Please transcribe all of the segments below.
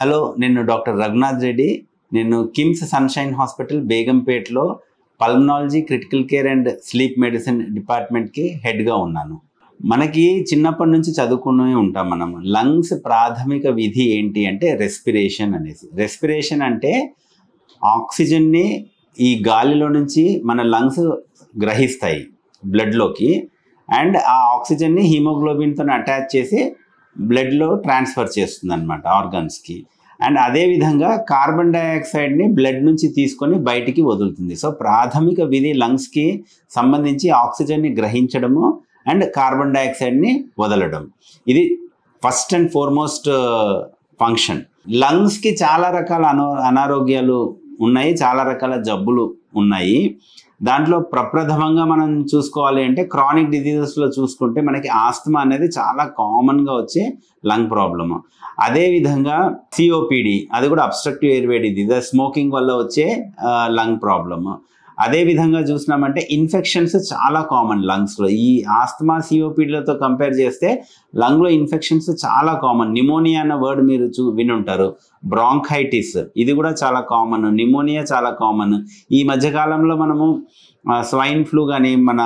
Hello, నేను doctor Raghunath Reddy. నేను KIMS sunshine hospital బేగంపేటలో pulmonology, critical care and sleep medicine డిపార్ట్మెంట్కి హెడ్గా ఉన్నాను. మనకి చిన్నప్పటి నుంచి చదువుకునే ఉంటాం మనం. లంగ్స్ ప్రాథమిక విధి ఏంటి అంటే రెస్పిరేషన్ అనేసి. రెస్పిరేషన్ అంటే ఆక్సిజన్ని ఈ గాలిలో నుంచి మన లంగ్స్ గ్రహిస్తాయి బ్లడ్లోకి, అండ్ ఆ ఆక్సిజన్ని హీమోగ్లోబిన్తో అటాచ్ చేసి బ్లడ్లో ట్రాన్స్ఫర్ చేస్తుంది అనమాట ఆర్గన్స్కి. అండ్ అదేవిధంగా కార్బన్ డైఆక్సైడ్ని బ్లడ్ నుంచి తీసుకొని బయటికి వదులుతుంది. సో ప్రాథమిక విధి లంగ్స్కి సంబంధించి ఆక్సిజన్ని గ్రహించడము అండ్ కార్బన్ డైఆక్సైడ్ని వదలడం. ఇది ఫస్ట్ అండ్ ఫార్మోస్ట్ ఫంక్షన్. లంగ్స్కి చాలా రకాల అనారోగ్యాలు ఉన్నాయి, చాలా రకాల జబ్బులు ఉన్నాయి. దాంట్లో ప్రప్రథమంగా మనం చూసుకోవాలి అంటే క్రానిక్ డిజీజెస్లో చూసుకుంటే మనకి ఆస్తమా అనేది చాలా కామన్గా వచ్చే లంగ్ ప్రాబ్లము. అదేవిధంగా సిఓపిడి, అది కూడా అబ్స్ట్రక్టివ్ ఎయిర్వే డిజీజ్, స్మోకింగ్ వల్ల వచ్చే లంగ్ ప్రాబ్లము. అదేవిధంగా చూసినామంటే ఇన్ఫెక్షన్స్ చాలా కామన్ లంగ్స్లో. ఈ ఆస్తమా సిఓపిడిలతో కంపేర్ చేస్తే లంగ్లో ఇన్ఫెక్షన్స్ చాలా కామన్. నిమోనియా అన్న వర్డ్ మీరు వినుంటారు. బ్రాంకైటిస్, ఇది కూడా చాలా కామన్. నిమోనియా చాలా కామన్. ఈ మధ్యకాలంలో మనము స్వైన్ ఫ్లూ కానీ మన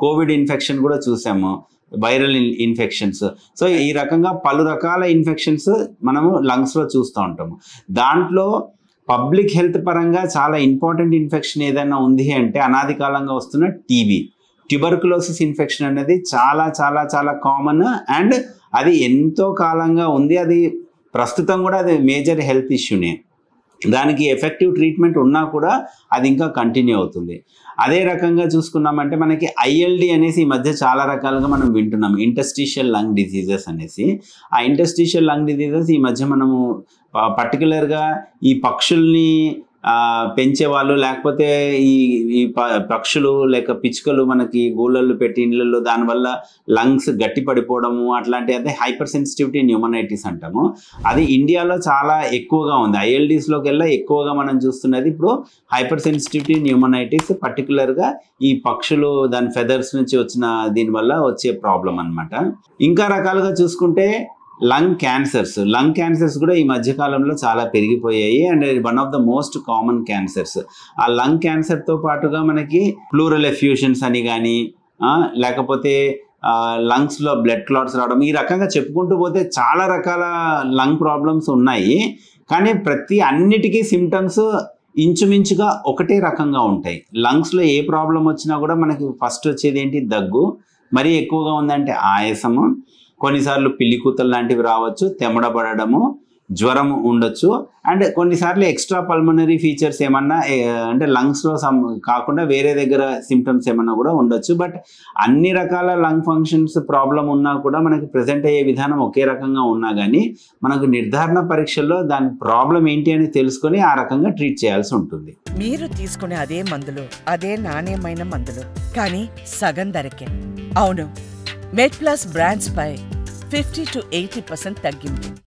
కోవిడ్ ఇన్ఫెక్షన్ కూడా చూసాము, వైరల్ ఇన్ఫెక్షన్స్. సో ఈ రకంగా పలు రకాల ఇన్ఫెక్షన్స్ మనము లంగ్స్లో చూస్తూ ఉంటాము. దాంట్లో పబ్లిక్ హెల్త్ పరంగా చాలా ఇంపార్టెంట్ ఇన్ఫెక్షన్ ఏదైనా ఉంది అంటే అనాది కాలంగా వస్తున్న టీబీ, ట్యూబర్కులోసిస్ ఇన్ఫెక్షన్ అనేది చాలా చాలా చాలా కామన్. అండ్ అది ఎంతో కాలంగా ఉంది. అది ప్రస్తుతం కూడా అది మేజర్ హెల్త్ ఇష్యూనే. దానికి ఎఫెక్టివ్ ట్రీట్మెంట్ ఉన్నా కూడా అది ఇంకా కంటిన్యూ అవుతుంది. అదే రకంగా చూసుకున్నామంటే మనకి ఐఎల్డి అనేసి ఈ మధ్య చాలా రకాలుగా మనం వింటున్నాం, ఇంటర్స్టిషియల్ లంగ్ డిసీజెస్ అనేసి. ఆ ఇంటర్స్టిషియల్ లంగ్ డిసీజెస్ ఈ మధ్య మనము పర్టికులర్గా ఈ పక్షుల్ని పెంచేవాళ్ళు, లేకపోతే ఈ పక్షులు లేక పిచ్చుకలు మనకి గూళ్ళల్లో పెట్టి ఇళ్ళల్లో దానివల్ల లంగ్స్ గట్టి పడిపోవడము అట్లాంటి, అదే హైపర్ సెన్సిటివిటీ న్యూమనైటిస్ అంటాము. అది ఇండియాలో చాలా ఎక్కువగా ఉంది. ఐఎల్డీస్లోకి వెళ్ళా ఎక్కువగా మనం చూస్తున్నది ఇప్పుడు హైపర్ సెన్సిటివిటీ న్యూమనైటిస్. పర్టికులర్గా ఈ పక్షులు దాని ఫెదర్స్ నుంచి వచ్చిన దీనివల్ల వచ్చే ప్రాబ్లం అనమాట. ఇంకా రకాలుగా చూసుకుంటే లంగ్ క్యాన్సర్స్ కూడా ఈ మధ్యకాలంలో చాలా పెరిగిపోయాయి. And one of the most common cancers. ఆ లంగ్ క్యాన్సర్తో పాటుగా మనకి ప్లూరల్ ఎఫ్యూషన్స్ అని కానీ, లేకపోతే లంగ్స్లో బ్లడ్ క్లాట్స్ రావడం, ఈ రకంగా చెప్పుకుంటూ పోతే చాలా రకాల లంగ్ ప్రాబ్లమ్స్ ఉన్నాయి. కానీ అన్నిటికీ సిమ్టమ్స్ ఇంచుమించుగా ఒకటే రకంగా ఉంటాయి. లంగ్స్లో ఏ ప్రాబ్లం వచ్చినా కూడా మనకి ఫస్ట్ వచ్చేది ఏంటి? దగ్గు. మరీ ఎక్కువగా ఉందంటే ఆయాసము, కొన్నిసార్లు పిల్లికూతలు లాంటివి రావచ్చు, తెమ్మడబడము, జ్వరం ఉండొచ్చు. అండ్ కొన్నిసార్లు ఎక్స్ట్రా పల్మనరీ ఫీచర్స్ ఏమన్నా అంటే లంగ్స్లో కాకుండా వేరే దగ్గర సిమ్టమ్స్ ఏమన్నా కూడా ఉండొచ్చు. బట్ అన్ని రకాల లంగ్ ఫంక్షన్స్ ప్రాబ్లం ఉన్నా కూడా మనకి ప్రజెంట్ అయ్యే విధానం ఒకే రకంగా ఉన్నా కానీ మనకు నిర్ధారణ పరీక్షల్లో దాని ప్రాబ్లం ఏంటి అని తెలుసుకొని ఆ రకంగా ట్రీట్ చేయాల్సి ఉంటుంది. మీరు తీసుకునే అదే మందులు, అదే నాణ్యమైన మందులు, కానీ సగం ధరకే. అవును, మెడ్ ప్లస్ బ్రాండ్స్ పై 50 to 80% తగ్గింపు.